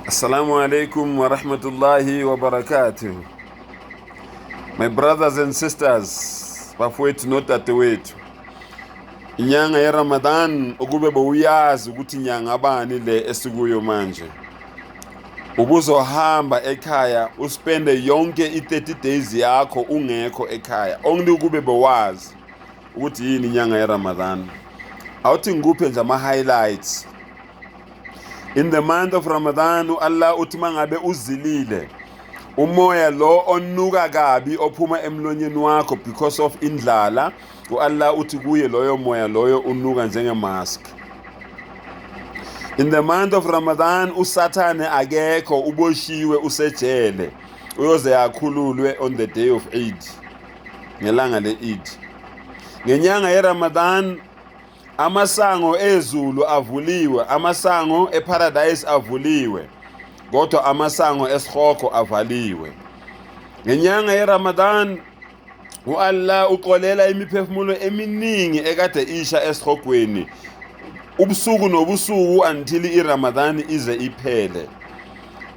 Assalamu alaikum wa rahmatullahi wa barakatuh. My brothers and sisters, bafowethu nodadewethu. Inyanga yeRamadan ukube bowuyazi ukuthi inyanga bani le esikuyo manje. Ubuzohamba ekhaya uspende yonke i30 days yakho ungekho ekhaya. Only ukube bowazi ukuthi yini inyanga yeRamadan. Awuthi ngikuphe nje ama highlights. In the month of Ramadan, Allah uthi mangabe uzilile umoya lo onuka kabi ophuma emlonyeni wakho because of indlala, Allah uthi kuye loyo moya loyo unuka njenge mask. In the month of Ramadan, uSathane akekho uboshiwe usejele uyoze yakhululwe on the day of Eid, ngelanga le-Eid. Ngenyanga yeRamadan amasango ezulu avuliwe, amasango eparadise avuliwe, kodwa amasango esikhoko avaliwe. Ngenyanga yeRamadan uAllah uqolela imiphefumulo eminingi ekade isha esikhokweni ubusuku nobusuku until iRamadan ize iphele.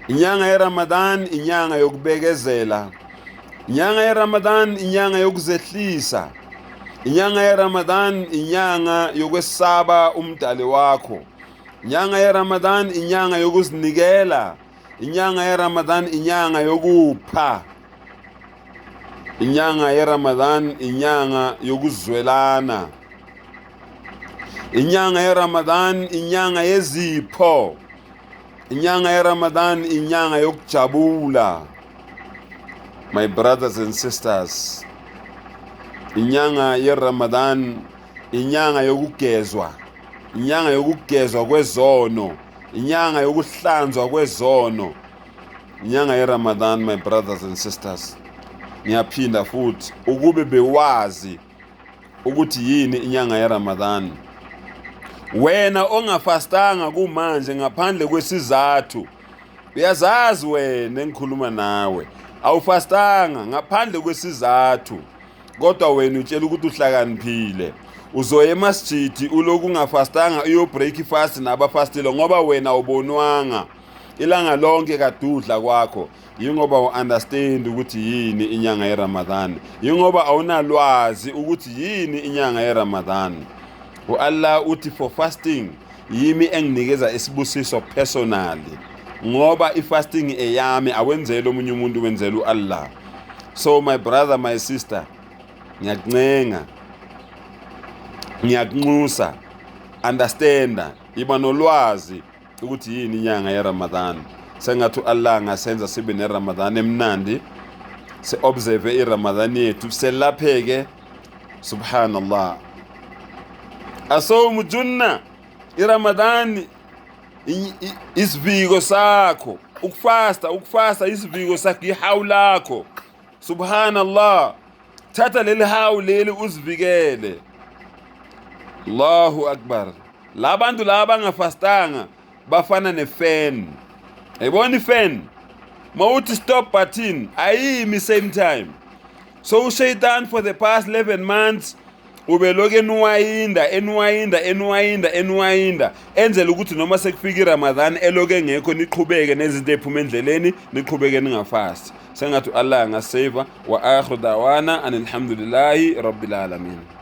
Inyanga yeRamadan inyanga yokubekezela, inyanga yeRamadan inyanga yokuzehlisa, inyanga yeRamadan inyanga yokwesaba umdali wakho, inyanga yeRamadan inyanga yokuzinikela, inyanga yeRamadan inyanga yokupha, inyanga yeRamadan inyanga yokuzwelana, inyanga yeRamadan inyanga yezipho, inyanga yeRamadan inyanga yokujabula. My brothers and sisters, inyanga yeRamadan inyanga yokugezwa, inyanga yokugezwa kwezono, inyanga yokuhlanzwa kwezono. Inyanga yeRamadan, my brothers and sisters, ngiyaphinda futhi ukube bewazi ukuthi yini inyanga yeRamadan. Wena ongafastanga kumanje ngaphandle kwesizathu, uyazazi wena engikhuluma nawe awufastanga ngaphandle kwesizathu, kodwa wena utshela ukuthi uhlakaniphile, uzoya emasjidi uloku ungafastanga uyo break fast nabafastile ngoba wena ubonwanga ilanga lonke kadudla kwakho. Yingoba u-understand ukuthi yini inyanga yeRamadan, yingoba awunalwazi ukuthi yini inyanga yeRamadan. uAllah uthi for fasting yimi enginikeza isibusiso personally, ngoba ifasting eyami awenzele omunye umuntu, wenzela uAllah. So my brother, my sister, ngiyakunxusa, understanda, iba nolwazi ukuthi yini inyanga yeRamadan. Sengathi uAllah ngasenza sibe neRamadan emnandi, se observe iRamadan yethu, selapheke. Subhanallah. Asawmu junna, iRamadan isiviko sakho, ukufasta isiviko sakho, ihawu lakho. Subhanallah, thatha leli hawu leli uzivikele. Allahu akbar. Labantu laba ngafastanga bafana nefan. Ayibona ifan, mawuthi stop button ayimi same time. So ushaytan for the past 11 months ubeloke enwayinda enzela ukuthi noma sekufika iRamadan eloke ngekho niqhubeke nezinto ephuma endleleni, niqhubeke ningafasti. Sengathi Allah ngasave wa akhiru dawana alhamdulillahi rabbil alamin.